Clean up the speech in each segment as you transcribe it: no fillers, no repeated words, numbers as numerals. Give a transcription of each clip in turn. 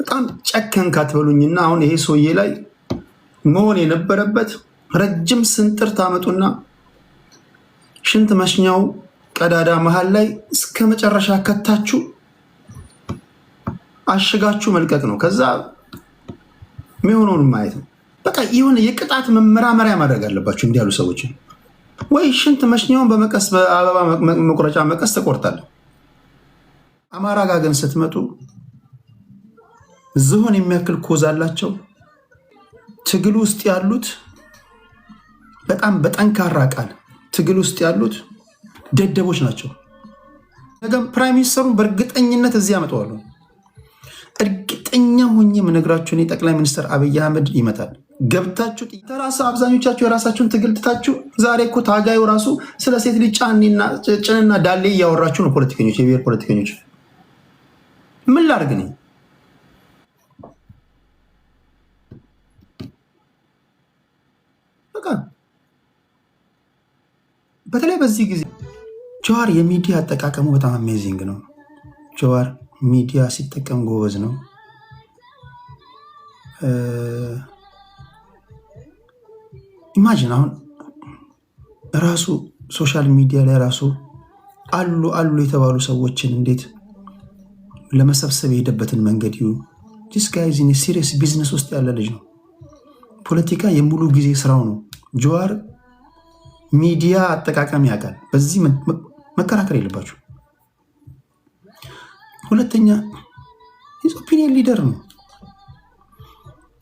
በጣም ጨከን ካትበሉኝና አሁን ይሄ ሰውዬ ላይ መሆን የነበረበት ረጅም ስንጥር ታመጡና ሽንት መሽኛው ቀዳዳ መሃል ላይ እስከ መጨረሻ ከታችሁ አሽጋችሁ መልቀቅ ነው። ከዛ የሚሆነውን ማየት ነው። በቃ የሆነ የቅጣት መመራመሪያ ማድረግ አለባችሁ እንዲያሉ ሰዎች። ወይ ሽንት መሽኛውን በመቀስ በአበባ መቁረጫ መቀስ ተቆርጣለ። አማራ ጋር ግን ስትመጡ ዝሆን የሚያክል ኮዝ አላቸው። ትግል ውስጥ ያሉት በጣም በጠንካራ ቃል ትግል ውስጥ ያሉት ደደቦች ናቸው። ነገም ፕራይም ሚኒስተሩን በእርግጠኝነት እዚህ ያመጣዋሉ። እርግጠኛ ሆኜ የምነግራችሁ እኔ ጠቅላይ ሚኒስትር አብይ አህመድ ይመጣል። ገብታችሁ ተራሳ አብዛኞቻችሁ የራሳችሁን ትግል ትታችሁ ዛሬ እኮ ታጋዩ ራሱ ስለ ሴት ልጅ ጭንና ዳሌ እያወራችሁ ነው። ፖለቲከኞች፣ የብሔር ፖለቲከኞች ምን ላድርግ ነኝ? በቃ በተለይ በዚህ ጊዜ ጀዋር የሚዲያ አጠቃቀሙ በጣም አሜዚንግ ነው። ጀዋር ሚዲያ ሲጠቀም ጎበዝ ነው። ኢማጂን አሁን ራሱ ሶሻል ሚዲያ ላይ ራሱ አሉ የተባሉ ሰዎችን እንዴት ለመሰብሰብ የሄደበትን መንገድ ይሁን። ዲስ ጋይ ኢዝ ኢን ሲሪየስ ቢዝነስ ውስጥ ያለ ልጅ ነው። ፖለቲካ የሙሉ ጊዜ ስራው ነው። ጀዋር ሚዲያ አጠቃቀም ያውቃል። በዚህ መከራከር የለባችሁ። ሁለተኛ ኦፒኒየን ሊደር ነው።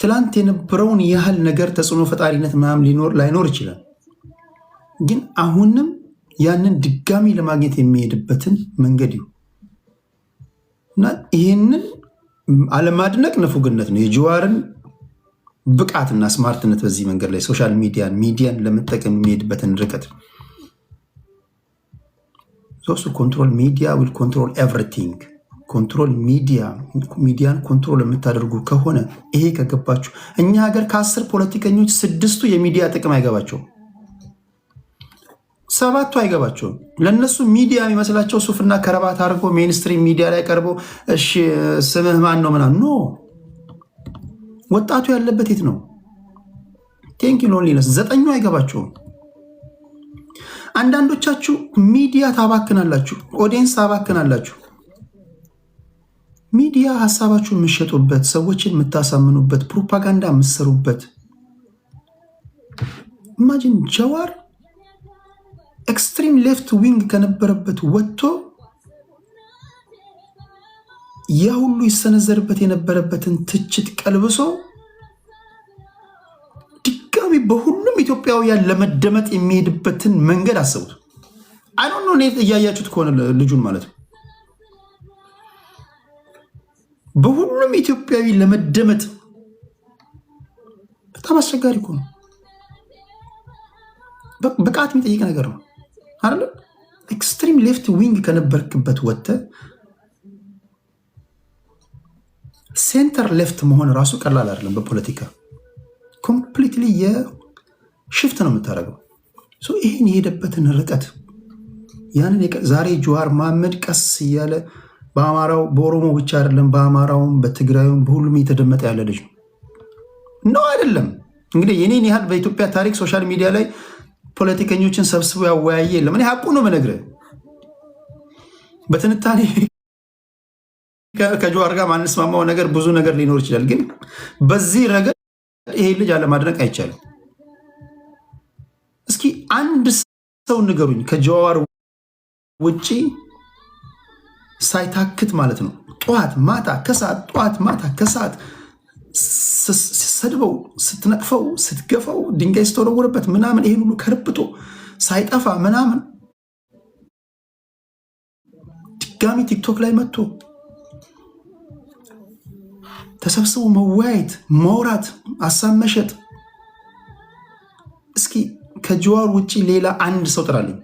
ትላንት የነበረውን ያህል ነገር ተጽዕኖ ፈጣሪነት ምናምን ላይኖር ይችላል፣ ግን አሁንም ያንን ድጋሚ ለማግኘት የሚሄድበትን መንገድ ይሁ እና ይህንን አለማድነቅ ንፉግነት ነው። የጀዋርን ብቃትና ስማርትነት በዚህ መንገድ ላይ ሶሻል ሚዲያን ለመጠቀም የሚሄድበትን ርቀት ሶስቱ ኮንትሮል ሚዲያ ዊል ኮንትሮል ኤቭሪቲንግ። ኮንትሮል ሚዲያን ኮንትሮል የምታደርጉ ከሆነ ይሄ ከገባችሁ እኛ ሀገር ከ10 ፖለቲከኞች 6ቱ የሚዲያ ጥቅም አይገባቸውም፣ 7ቱ አይገባቸውም። ለእነሱ ሚዲያ የሚመስላቸው ሱፍና ከረባት አድርጎ ሜንስትሪም ሚዲያ ላይ ቀርቦ እሺ ስምህ ማን ነው ምናምን ኖ። ወጣቱ ያለበት የት ነው? ቴንክ ሎንሊነስ 9ኙ አይገባቸውም። አንዳንዶቻችሁ ሚዲያ ታባክናላችሁ፣ ኦዲየንስ ታባክናላችሁ። ሚዲያ ሀሳባችሁን የምትሸጡበት፣ ሰዎችን የምታሳምኑበት፣ ፕሮፓጋንዳ የምትሰሩበት። ኢማጂን ጀዋር ኤክስትሪም ሌፍት ዊንግ ከነበረበት ወጥቶ ያ ሁሉ ይሰነዘርበት የነበረበትን ትችት ቀልብሶ ድጋሚ በሁሉም ኢትዮጵያውያን ለመደመጥ የሚሄድበትን መንገድ አስቡት። አይዶን ነው እያያችሁት ከሆነ ልጁን ማለት ነው። በሁሉም ኢትዮጵያዊ ለመደመጥ በጣም አስቸጋሪ እኮ ነው። ብቃት የሚጠይቅ ነገር ነው አይደል? ኤክስትሪም ሌፍት ዊንግ ከነበርክበት ወጥተህ ሴንተር ሌፍት መሆን ራሱ ቀላል አይደለም። በፖለቲካ ኮምፕሊትሊ የሽፍት ነው የምታደርገው። ይህን የሄደበትን ርቀት ያንን ዛሬ ጀዋር መሐመድ ቀስ እያለ በአማራው በኦሮሞ ብቻ አይደለም፣ በአማራውም በትግራዩም በሁሉም እየተደመጠ ያለ ልጅ ነው አይደለም? እንግዲህ የኔን ያህል በኢትዮጵያ ታሪክ ሶሻል ሚዲያ ላይ ፖለቲከኞችን ሰብስቦ ያወያየ የለም። እኔ ሀቁ ነው የምነግርህ። በትንታኔ ከጀዋር ጋር ማንስማማው ነገር ብዙ ነገር ሊኖር ይችላል፣ ግን በዚህ ረገድ ይሄ ልጅ አለማድነቅ አይቻልም። እስኪ አንድ ሰው ንገሩኝ ከጀዋር ውጪ ሳይታክት ማለት ነው ጠዋት ማታ ከሰዓት ጠዋት ማታ ከሰዓት ስትሰድበው ስትነቅፈው ስትገፋው ድንጋይ ስትወረውርበት ምናምን ይሄን ሁሉ ከርብጦ ሳይጠፋ ምናምን ድጋሚ ቲክቶክ ላይ መጥቶ ተሰብስቦ መወያየት፣ ማውራት፣ ሀሳብ መሸጥ። እስኪ ከጀዋር ውጪ ሌላ አንድ ሰው ጥራልኝ፣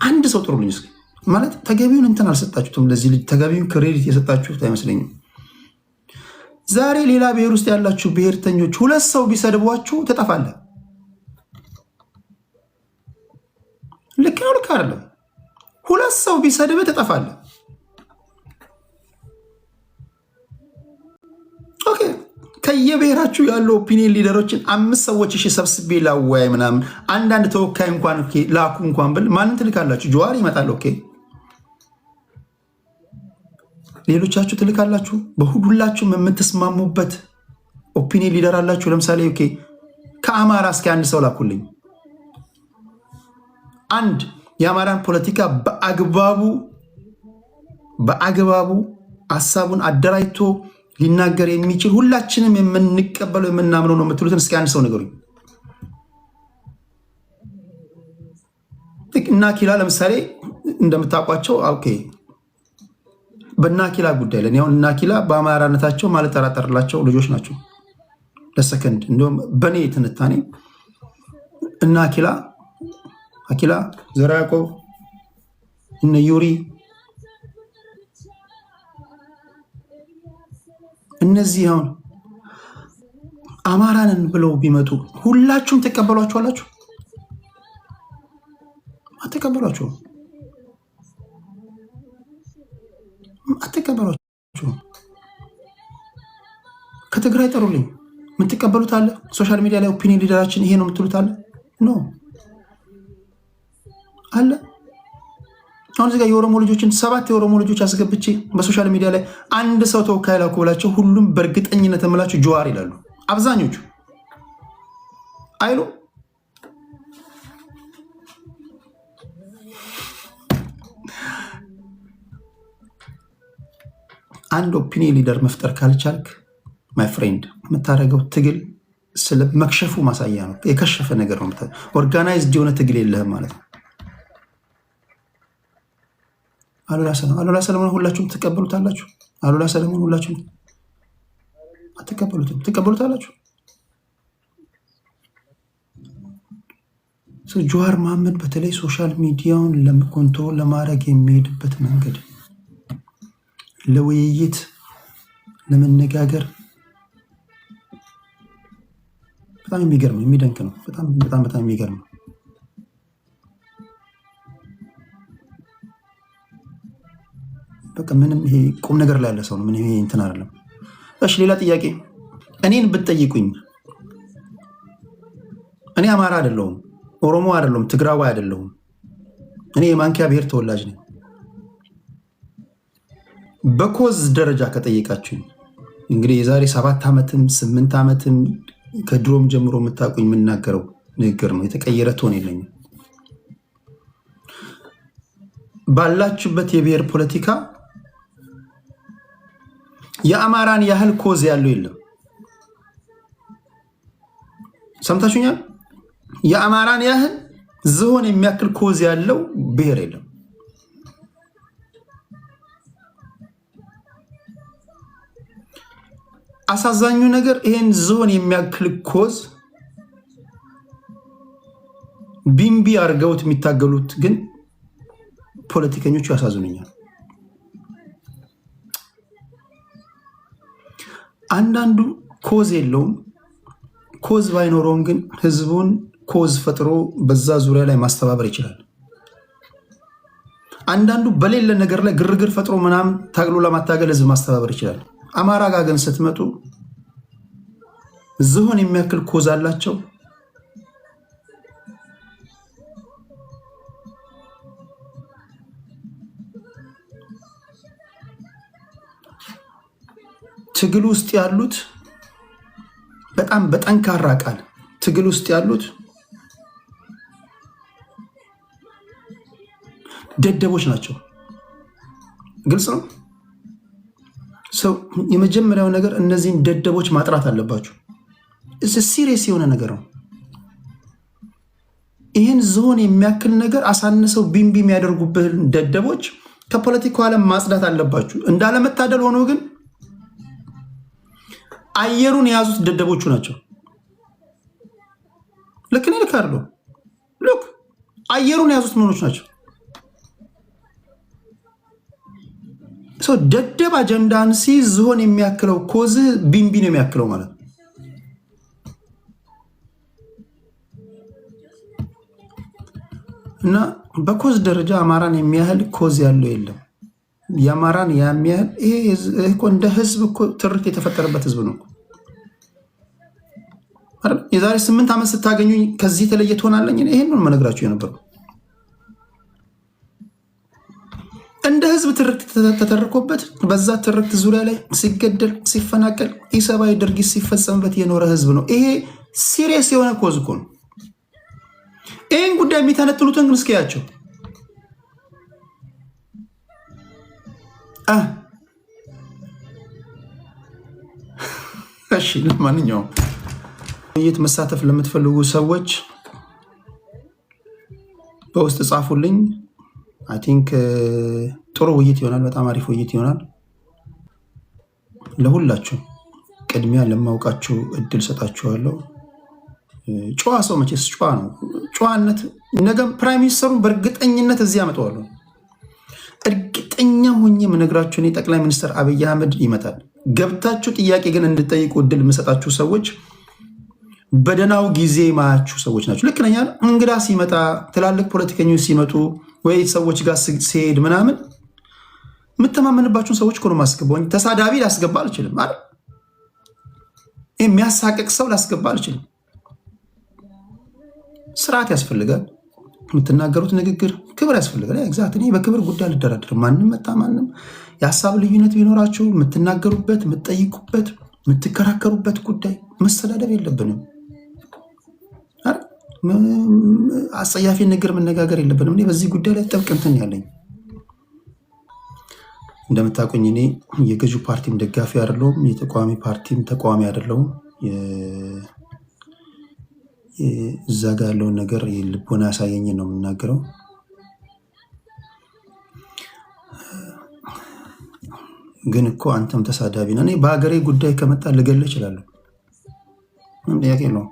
አንድ ሰው ጥሩልኝ እስኪ። ማለት ተገቢውን እንትን አልሰጣችሁትም፣ ለዚህ ልጅ ተገቢውን ክሬዲት የሰጣችሁት አይመስለኝም። ዛሬ ሌላ ብሔር ውስጥ ያላችሁ ብሔርተኞች 2 ሰው ቢሰድቧችሁ ትጠፋለ። ልክ ነው ልክ አይደለም? 2 ሰው ቢሰድብ ትጠፋለ። ከየብሔራችሁ ያሉ ኦፒኒየን ሊደሮችን 5 ሰዎች እሺ ሰብስቤ ላወያይ ምናምን አንዳንድ ተወካይ እንኳን ላኩ እንኳን ብል ማንን ትልካላችሁ? ጀዋር ይመጣል። ኦኬ ሌሎቻችሁ ትልካላችሁ። በሁላችሁም የምትስማሙበት ኦፒኒየን ሊደር አላችሁ። ለምሳሌ ኦኬ ከአማራ እስኪ አንድ ሰው ላኩልኝ። አንድ የአማራን ፖለቲካ በአግባቡ ሐሳቡን አደራጅቶ ሊናገር የሚችል ሁላችንም የምንቀበለው የምናምነው ነው የምትሉትን እስኪ አንድ ሰው ንገሩኝ። እና ኪላ ለምሳሌ እንደምታውቋቸው ኦኬ በእናኪላ ጉዳይ ለኔ አሁን እናኪላ በአማራነታቸው ማለት ተራጠርላቸው ልጆች ናቸው። ለሰከንድ እንደውም በኔ ትንታኔ እናኪላ አኪላ ዘራ ያዕቆብ እነ ዩሪ እነዚህ አሁን አማራንን ብለው ቢመጡ ሁላችሁም ተቀበሏቸዋላችሁ? አትቀበሏቸውም። ከትግራይ ጠሩልኝ የምትቀበሉት አለ? ሶሻል ሚዲያ ላይ ኦፒኒየን ሊደራችን ይሄ ነው የምትሉት አለ? ኖ አለ። አሁን እዚህ ጋር የኦሮሞ ልጆችን 7 የኦሮሞ ልጆች አስገብቼ በሶሻል ሚዲያ ላይ አንድ ሰው ተወካይ ላኩ ብላቸው ሁሉም በእርግጠኝነት የምላችሁ ጀዋር ይላሉ። አብዛኞቹ አይሉ አንድ ኦፒኒየን ሊደር መፍጠር ካልቻልክ ማይ ፍሬንድ የምታደርገው ትግል ስለ መክሸፉ ማሳያ ነው። የከሸፈ ነገር ነው። ኦርጋናይዝድ የሆነ ትግል የለህም ማለት ነው። አሉላ ሰለሞን ሁላችሁም ትቀበሉታላችሁ? አሉላ ሰለሞን ሁላችሁም አትቀበሉትም? ትቀበሉታላችሁ? ጀዋር መሐመድ በተለይ ሶሻል ሚዲያውን ለኮንትሮል ለማድረግ የሚሄድበት መንገድ ለውይይት ለመነጋገር በጣም የሚገርም የሚደንቅ ነው። በጣም የሚገርም ነው። በቃ ምንም ይሄ ቁም ነገር ላይ ያለ ሰው ነው። ምንም ይሄ እንትን አይደለም። እሺ ሌላ ጥያቄ እኔን ብትጠይቁኝ እኔ አማራ አይደለሁም፣ ኦሮሞ አይደለሁም፣ ትግራዋይ አይደለሁም። እኔ የማንኪያ ብሔር ተወላጅ ነኝ። በኮዝ ደረጃ ከጠየቃችሁኝ እንግዲህ የዛሬ 7 ዓመትም 8 ዓመትም ከድሮም ጀምሮ የምታውቁኝ የምናገረው ንግግር ነው። የተቀየረ ቶን የለኝም። ባላችሁበት የብሔር ፖለቲካ የአማራን ያህል ኮዝ ያለው የለም። ሰምታችሁኛል? የአማራን ያህል ዝሆን የሚያክል ኮዝ ያለው ብሔር የለም። አሳዛኙ ነገር ይሄን ዝሆን የሚያክል ኮዝ ቢምቢ አድርገውት የሚታገሉት ግን ፖለቲከኞቹ ያሳዝኑኛል። አንዳንዱ ኮዝ የለውም። ኮዝ ባይኖረውም ግን ህዝቡን ኮዝ ፈጥሮ በዛ ዙሪያ ላይ ማስተባበር ይችላል። አንዳንዱ በሌለ ነገር ላይ ግርግር ፈጥሮ ምናምን ታግሎ ለማታገል ህዝብ ማስተባበር ይችላል። አማራ ጋር ግን ስትመጡ ዝሆን የሚያክል ኮዝ አላቸው። ትግል ውስጥ ያሉት በጣም በጠንካራ ቃል ትግል ውስጥ ያሉት ደደቦች ናቸው። ግልጽ ነው። ሰው የመጀመሪያው ነገር እነዚህን ደደቦች ማጥራት አለባችሁ። ሲሪየስ የሆነ ነገር ነው። ይህን ዝሆን የሚያክል ነገር አሳንሰው ቢምቢ የሚያደርጉብን ደደቦች ከፖለቲካው ዓለም ማጽዳት አለባችሁ። እንዳለመታደል ሆኖ ግን አየሩን የያዙት ደደቦቹ ናቸው። ልክ ነው። ልካርዶ ልክ አየሩን የያዙት ምኖች ናቸው። ሰው ደደብ አጀንዳን ሲይዝ ዝሆን የሚያክለው ኮዝ ቢምቢ ነው የሚያክለው ማለት ነው። እና በኮዝ ደረጃ አማራን የሚያህል ኮዝ ያለው የለም። የአማራን የሚያህል ይሄ እንደ ህዝብ እኮ ትርክ የተፈጠረበት ህዝብ ነው። የዛሬ 8 ዓመት ስታገኙኝ ከዚህ ተለየ ትሆናለኝ። ይሄን ነው መነግራችሁ የነበረው። እንደ ህዝብ ትርክት ተተርኮበት በዛ ትርክት ዙሪያ ላይ ሲገደል ሲፈናቀል ኢሰብአዊ ድርጊት ሲፈጸምበት የኖረ ህዝብ ነው። ይሄ ሲሪየስ የሆነ ኮዝ እኮ ነው። ይህን ጉዳይ የሚተነትኑትን ግን እስኪያቸው እሺ። ለማንኛውም ውይይት መሳተፍ ለምትፈልጉ ሰዎች በውስጥ ጻፉልኝ። አይ ቲንክ ጥሩ ውይይት ይሆናል። በጣም አሪፍ ውይይት ይሆናል። ለሁላችሁ ቅድሚያ ለማውቃችሁ እድል ሰጣችኋለሁ። ጨዋ ሰው መቼስ ጨዋ ነው። ጨዋነት ነገም ፕራይም ሚኒስተሩን በእርግጠኝነት እዚህ አመጣዋለሁ። እርግጠኛ ሆኜ የምነግራችሁ እኔ ጠቅላይ ሚኒስትር አብይ አህመድ ይመጣል። ገብታችሁ ጥያቄ ግን እንድጠይቁ እድል የምሰጣችሁ ሰዎች በደናው ጊዜ ማያችሁ ሰዎች ናቸው። ልክ ነኝ። እንግዳ ሲመጣ ትላልቅ ፖለቲከኞች ሲመጡ ወይ ሰዎች ጋር ሲሄድ ምናምን የምተማመንባችሁን ሰዎች እኮ ነው የማስገባው። ተሳዳቢ ላስገባ አልችልም አይደል? የሚያሳቅቅ ሰው ላስገባ አልችልም። ስርዓት ያስፈልጋል። የምትናገሩት ንግግር ክብር ያስፈልጋል። ኤግዛክት። እኔ በክብር ጉዳይ አልደራደርም። ማንም መጣ ማንም የሀሳብ ልዩነት ቢኖራችሁ የምትናገሩበት፣ የምትጠይቁበት፣ የምትከራከሩበት ጉዳይ መሰዳደብ የለብንም። አጸያፊ ነገር መነጋገር የለብንም። እኔ በዚህ ጉዳይ ላይ ጥብቅ እንትን ያለኝ እንደምታውቁኝ እኔ የገዢው ፓርቲም ደጋፊ አይደለሁም፣ የተቃዋሚ ፓርቲም ተቃዋሚ አይደለሁም። እዛ ጋ ያለውን ነገር ልቦና ያሳየኝ ነው የምናገረው። ግን እኮ አንተም ተሳዳቢ ነህ። እኔ በሀገሬ ጉዳይ ከመጣ ልገል እችላለሁ። ምንም ጥያቄ የለውም።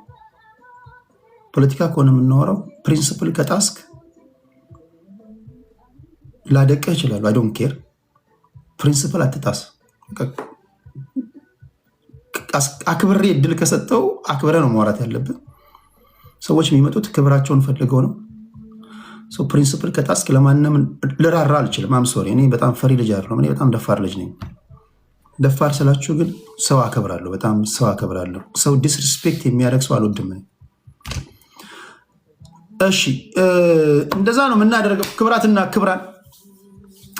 ፖለቲካ ከሆነ የምናወራው ፕሪንስፕል ከጣስክ ላደቀህ እችላለሁ። አይ ዶንት ኬር። ፕሪንስፕል አትጣስ። አክብሬ እድል ከሰጠው አክብረ ነው ማውራት ያለብን። ሰዎች የሚመጡት ክብራቸውን ፈልገው ነው። ፕሪንስፕል ከጣስክ ለማንም ልራራ አልችልም። አምሶሪ። እኔ በጣም ፈሪ ልጅ አይደለሁም። እኔ በጣም ደፋር ልጅ ነኝ። ደፋር ስላችሁ ግን ሰው አከብራለሁ። በጣም ሰው አከብራለሁ። ሰው ዲስሪስፔክት የሚያደርግ ሰው አልወድም። እሺ፣ እንደዛ ነው የምናደርገው። ክብራትና ክብራን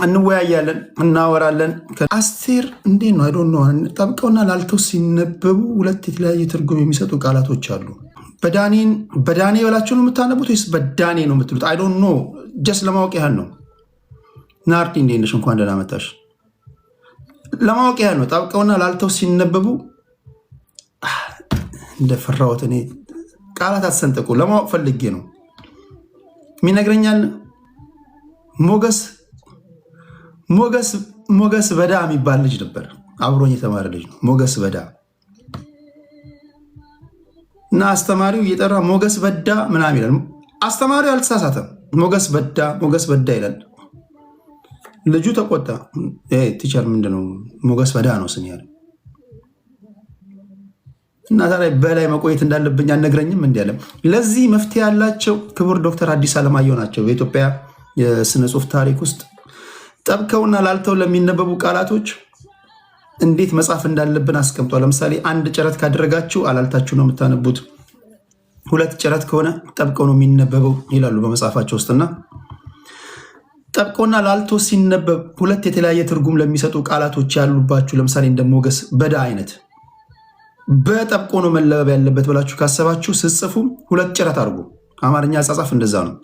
እንወያያለን፣ እናወራለን። አስቴር እንዴት ነው? አይዶን ነው። ጠብቀውና ላልተው ሲነበቡ ሁለት የተለያየ ትርጉም የሚሰጡ ቃላቶች አሉ። በዳኔ ብላችሁ ነው የምታነቡት ወይስ በዳኔ ነው የምትሉት? አይዶን ኖ። ጀስት ለማወቅ ያህል ነው። ናርዲ እንዴት ነሽ? እንኳን ደህና መጣሽ። ለማወቅ ያህል ነው። ጠብቀውና ላልተው ሲነበቡ እንደፈራሁት እኔ ቃላት አትሰንጠቁ። ለማወቅ ፈልጌ ነው። የሚነግረኛል ሞገስ በዳ የሚባል ልጅ ነበር። አብሮኝ የተማረ ልጅ ነው። ሞገስ በዳ እና አስተማሪው እየጠራ ሞገስ በዳ ምናምን ይላል። አስተማሪው አልተሳሳተም። ሞገስ በዳ ይላል። ልጁ ተቆጣ። ቲቸር ምንድነው ሞገስ በዳ ነው ስም ያለ እና ታዲያ በላይ መቆየት እንዳለብኝ አልነግረኝም እንዲ ያለ። ለዚህ መፍትሄ ያላቸው ክቡር ዶክተር አዲስ አለማየሁ ናቸው። በኢትዮጵያ የስነ ጽሁፍ ታሪክ ውስጥ ጠብቀውና ላልተው ለሚነበቡ ቃላቶች እንዴት መጻፍ እንዳለብን አስቀምጧል። ለምሳሌ አንድ ጭረት ካደረጋችሁ አላልታችሁ ነው የምታነቡት። ሁለት ጭረት ከሆነ ጠብቀው ነው የሚነበበው ይላሉ በመጽሐፋቸው ውስጥና ጠብቀውና ላልቶ ሲነበብ ሁለት የተለያየ ትርጉም ለሚሰጡ ቃላቶች ያሉባችሁ ለምሳሌ እንደ ሞገስ በዳ አይነት በጠብቆ ነው መለበብ ያለበት ብላችሁ ካሰባችሁ ስጽፉ ሁለት ጭረት አድርጉ። አማርኛ አጻጻፍ እንደዛ ነው።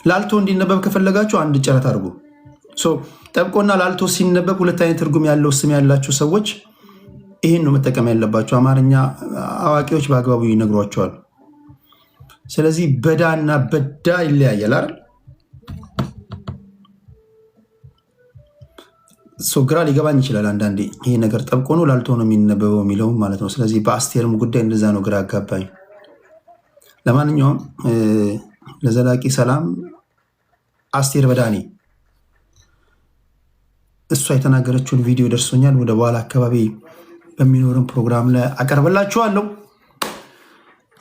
ላልቶ እንዲነበብ ከፈለጋችሁ አንድ ጭረት አድርጉ። ጠብቆና ላልቶ ሲነበብ ሁለት አይነት ትርጉም ያለው ስም ያላችሁ ሰዎች ይህን ነው መጠቀም ያለባቸው። አማርኛ አዋቂዎች በአግባቡ ይነግሯቸዋል። ስለዚህ በዳና በዳ ይለያያል አይደል? ግራ ሊገባኝ ይችላል አንዳንዴ። ይሄ ነገር ጠብቆ ነው ላልቶ ነው የሚነበበው የሚለው ማለት ነው። ስለዚህ በአስቴርም ጉዳይ እንደዛ ነው፣ ግራ አጋባኝ። ለማንኛውም ለዘላቂ ሰላም አስቴር በዳኔ እሷ የተናገረችውን ቪዲዮ ደርሶኛል። ወደ በኋላ አካባቢ በሚኖርን ፕሮግራም ላይ አቀርብላችኋለሁ።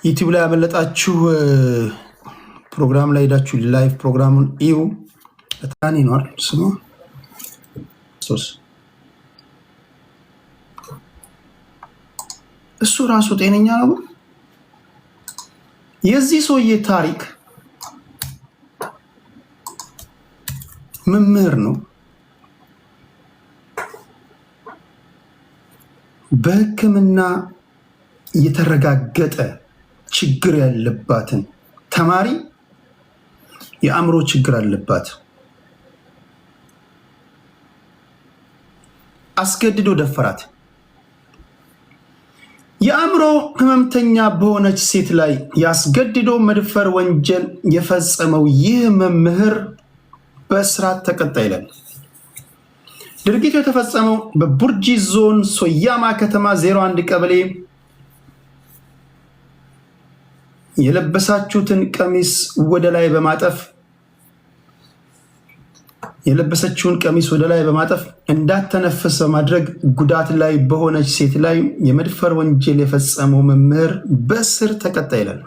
ዩቲዩብ ላይ ያመለጣችሁ ፕሮግራም ላይ ሄዳችሁ ላይቭ ፕሮግራሙን እዩ። በታኔ ነው አይደል ስሙ? እሱ ራሱ ጤነኛ ነው? የዚህ ሰውዬ ታሪክ መምህር ነው። በሕክምና የተረጋገጠ ችግር ያለባትን ተማሪ የአእምሮ ችግር አለባት አስገድዶ ደፈራት። የአእምሮ ህመምተኛ በሆነች ሴት ላይ ያስገድዶ መድፈር ወንጀል የፈጸመው ይህ መምህር በእስራት ተቀጣ ይላል። ድርጊቱ የተፈጸመው በቡርጂ ዞን ሶያማ ከተማ 01 ቀበሌ የለበሰችውን ቀሚስ ወደ ላይ በማጠፍ እንዳትተነፍስ በማድረግ ጉዳት ላይ በሆነች ሴት ላይ የመድፈር ወንጀል የፈጸመው መምህር በእስር ተቀጣ ይላል።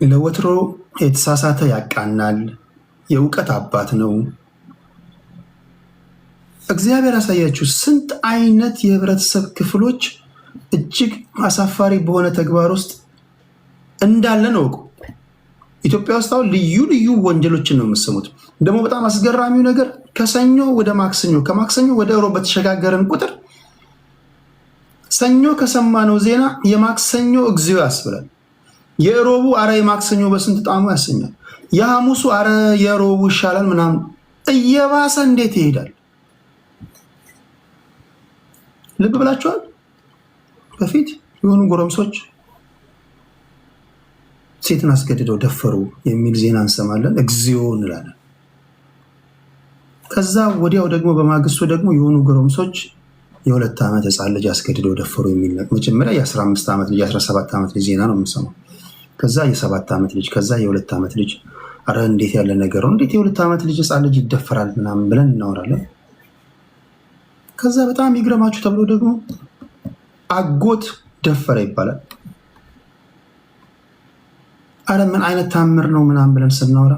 ለወትሮ የተሳሳተ ያቃናል፣ የእውቀት አባት ነው። እግዚአብሔር ያሳያችሁ ስንት አይነት የህብረተሰብ ክፍሎች እጅግ አሳፋሪ በሆነ ተግባር ውስጥ እንዳለን እወቁ። ኢትዮጵያ ውስጥ አሁን ልዩ ልዩ ወንጀሎችን ነው የምሰሙት። ደግሞ በጣም አስገራሚው ነገር ከሰኞ ወደ ማክሰኞ ከማክሰኞ ወደ ሮብ በተሸጋገረን ቁጥር ሰኞ ከሰማነው ዜና የማክሰኞ እግዚኦ ያስብላል። የሮቡ አረ የማክሰኞ በስንት ጣሙ ያሰኛል። የሐሙሱ አረ የሮቡ ይሻላል ምናምን እየባሰ እንዴት ይሄዳል? ልብ ብላችኋል? በፊት የሆኑ ጎረምሶች ሴትን አስገድደው ደፈሩ የሚል ዜና እንሰማለን፣ እግዚኦ እንላለን። ከዛ ወዲያው ደግሞ በማግስቱ ደግሞ የሆኑ ጎረምሶች የ2 ዓመት ህፃን ልጅ አስገድደው ደፈሩ የሚል መጀመሪያ የ15 ዓመት ልጅ 17 ዓመት ልጅ ዜና ነው የምንሰማው። ከዛ የ7 ዓመት ልጅ ከዛ የ2 ዓመት ልጅ አረ እንዴት ያለ ነገር ነው! እንዴት የ2 ዓመት ልጅ ህፃን ልጅ ይደፈራል ምናምን ብለን እናወራለን። ከዛ በጣም ይግረማችሁ ተብሎ ደግሞ አጎት ደፈረ ይባላል። አረ ምን አይነት ታምር ነው ምናምን ብለን ስናወራ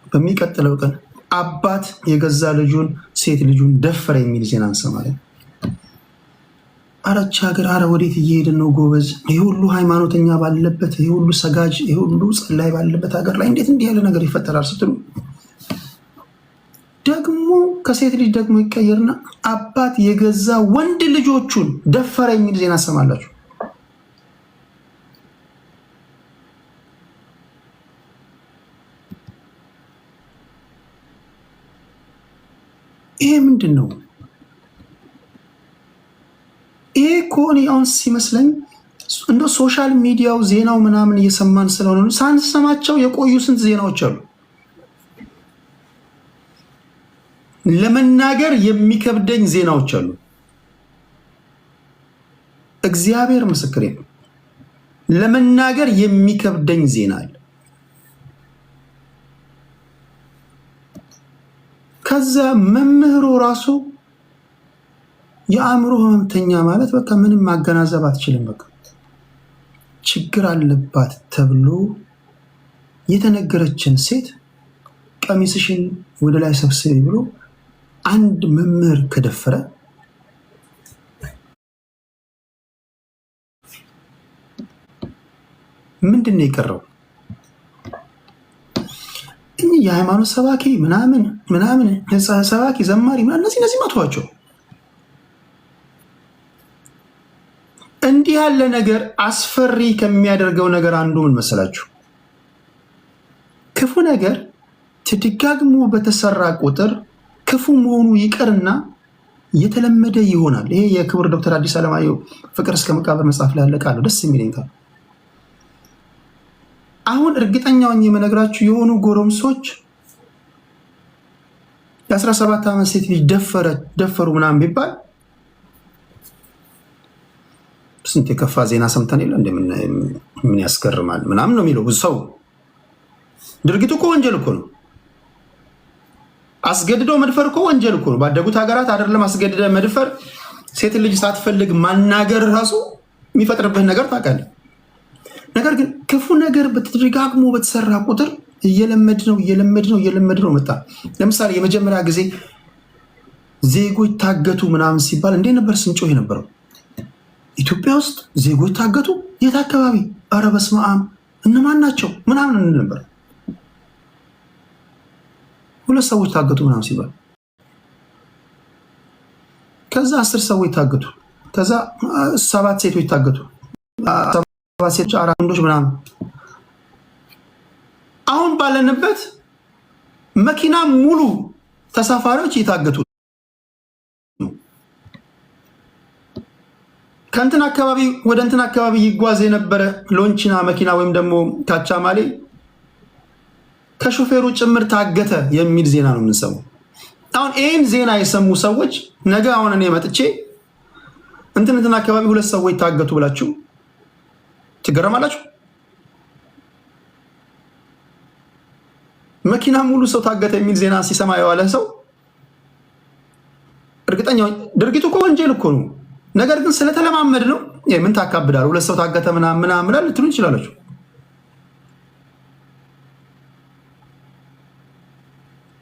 በሚቀጥለው ቀን አባት የገዛ ልጁን ሴት ልጁን ደፈረ የሚል ዜና እንሰማለን። አረቻ ሀገር አረ ወዴት እየሄድን ነው ጎበዝ? ይሄ ሁሉ ሃይማኖተኛ ባለበት፣ ይሄ ሁሉ ሰጋጅ፣ ይሄ ሁሉ ጸላይ ባለበት ሀገር ላይ እንዴት እንዲህ ያለ ነገር ይፈጠራል ስትሉ ደግሞ ከሴት ልጅ ደግሞ ይቀየርና አባት የገዛ ወንድ ልጆቹን ደፈረ የሚል ዜና ሰማላችሁ። ይሄ ምንድን ነው? ይሄ ኮኒ አሁን ሲመስለኝ እንደ ሶሻል ሚዲያው ዜናው ምናምን እየሰማን ስለሆነ ሳንሰማቸው የቆዩ ስንት ዜናዎች አሉ። ለመናገር የሚከብደኝ ዜናዎች አሉ። እግዚአብሔር ምስክሬ ነው። ለመናገር የሚከብደኝ ዜና አለ። ከዛ መምህሩ ራሱ የአእምሮ ህመምተኛ ማለት በቃ ምንም ማገናዘብ አትችልም፣ በቃ ችግር አለባት ተብሎ የተነገረችን ሴት ቀሚስሽን ወደ ላይ ሰብስቢ ብሎ አንድ መምህር ከደፈረ ምንድን ነው የቀረው? የሃይማኖት ሰባኪ ምናምን ሰባኪ ዘማሪ እነዚህ መቷቸው። እንዲህ ያለ ነገር አስፈሪ ከሚያደርገው ነገር አንዱ ምን መሰላችሁ? ክፉ ነገር ተደጋግሞ በተሰራ ቁጥር ክፉ መሆኑ ይቀርና የተለመደ ይሆናል። ይሄ የክቡር ዶክተር አዲስ አለማየሁ ፍቅር እስከ መቃብር መጽሐፍ ላይ ያለቃሉ። ደስ የሚለኝ ታዲያ አሁን እርግጠኛውን የምነግራችሁ የሆኑ ጎረምሶች የ17 ዓመት ሴት ልጅ ደፈሩ ምናምን ቢባል ስንት የከፋ ዜና ሰምተን የለ ምን ያስገርማል ምናምን ነው የሚለው ብዙ ሰው። ድርጊቱ እኮ ወንጀል እኮ ነው። አስገድዶ መድፈር እኮ ወንጀል እኮ ነው። ባደጉት ሀገራት አይደለም አስገድደ መድፈር፣ ሴት ልጅ ሳትፈልግ ማናገር ራሱ የሚፈጥርብህ ነገር ታውቃለህ። ነገር ግን ክፉ ነገር በተደጋግሞ በተሰራ ቁጥር እየለመድ ነው መጣ። ለምሳሌ የመጀመሪያ ጊዜ ዜጎች ታገቱ ምናምን ሲባል እንዴት ነበር ስንጮህ የነበረው? ኢትዮጵያ ውስጥ ዜጎች ታገቱ? የት አካባቢ? ኧረ በስመ አብ እነማን ናቸው ምናምን እንል ነበር። 2 ሰዎች ታገቱ ምናምን ሲባል ከዛ 10 ሰዎች ታገቱ፣ ከዛ 7 ሴቶች ታገቱ፣ 7 ሴቶች 4 ወንዶች ምናምን። አሁን ባለንበት መኪና ሙሉ ተሳፋሪዎች እየታገቱ ከእንትን አካባቢ ወደ እንትን አካባቢ ይጓዝ የነበረ ሎንቺና መኪና ወይም ደግሞ ካቻማሌ ከሾፌሩ ጭምር ታገተ የሚል ዜና ነው የምንሰማው። አሁን ይህን ዜና የሰሙ ሰዎች ነገ አሁን እኔ መጥቼ እንትን አካባቢ 2 ሰዎች ታገቱ ብላችሁ ትገረማላችሁ? መኪና ሙሉ ሰው ታገተ የሚል ዜና ሲሰማ የዋለ ሰው እርግጠኛ ድርጊቱ እኮ ወንጀል እኮ ነው። ነገር ግን ስለተለማመድ ነው ምን ታካብዳል? 2 ሰው ታገተ ምናምን ልትሉ ይችላላችሁ።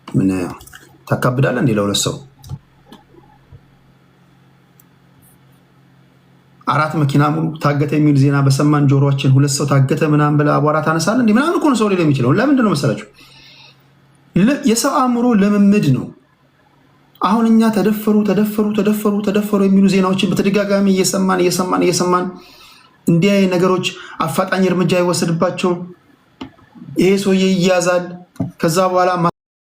ምን ታካብዳለህ እንዴ? ለ2 ሰው 4 መኪና ሙሉ ታገተ የሚል ዜና በሰማን ጆሮአችን 2 ሰው ታገተ ምናምን ብለህ አቧራ ታነሳለህ እንዴ? ምናምን እኮ ነው ሰው ሊል የሚችለው። ለምንድን ነው መሰላችሁ? የሰው አእምሮ ልምምድ ነው። አሁን እኛ ተደፈሩ የሚሉ ዜናዎችን በተደጋጋሚ እየሰማን እንዲህ ነገሮች አፋጣኝ እርምጃ ይወሰድባቸውም፣ ይሄ ሰውዬ ይያዛል፣ ከዛ በኋላ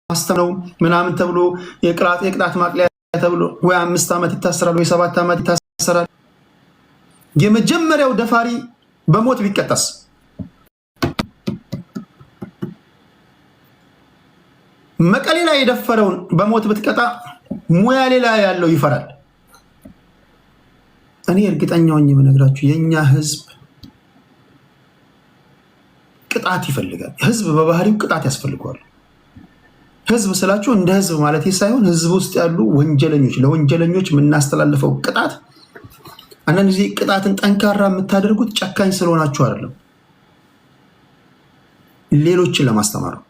ማስተነው ምናምን ተብሎ የቅጣት ማቅለያ ተብሎ ወይ 5 ዓመት ይታሰራል ወይ 7 ዓመት ይታሰራል። የመጀመሪያው ደፋሪ በሞት ቢቀጣስ? መቀሌ ላይ የደፈረውን በሞት ብትቀጣ ሙያሌ ላይ ያለው ይፈራል። እኔ እርግጠኛውን የምነግራችሁ የኛ ህዝብ ቅጣት ይፈልጋል። ህዝብ በባህሪው ቅጣት ያስፈልገዋል። ህዝብ ስላችሁ እንደ ህዝብ ማለት ሳይሆን ህዝብ ውስጥ ያሉ ወንጀለኞች፣ ለወንጀለኞች የምናስተላልፈው ቅጣት አንዳንድ ጊዜ ቅጣትን ጠንካራ የምታደርጉት ጨካኝ ስለሆናችሁ አይደለም፣ ሌሎችን ለማስተማር ነው።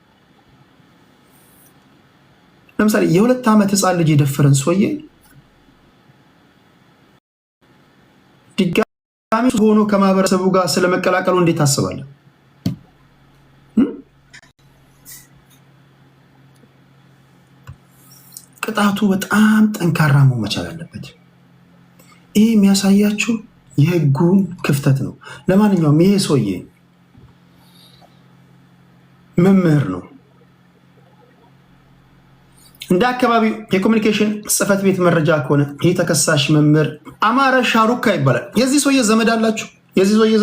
ለምሳሌ የ2 ዓመት ህፃን ልጅ የደፈረን ሰውዬ ድጋሚ ሆኖ ከማህበረሰቡ ጋር ስለመቀላቀሉ እንዴት ታስባለህ? ቅጣቱ በጣም ጠንካራ መሆን መቻል አለበት። ይህ የሚያሳያችሁ የህጉን ክፍተት ነው። ለማንኛውም ይሄ ሰውዬ መምህር ነው። እንደ አካባቢው የኮሚኒኬሽን ጽህፈት ቤት መረጃ ከሆነ ይህ ተከሳሽ መምህር አማረ ሻሩካ ይባላል። የዚህ ሰውዬ ዘመድ አላችሁ? የዚህ ሰውዬ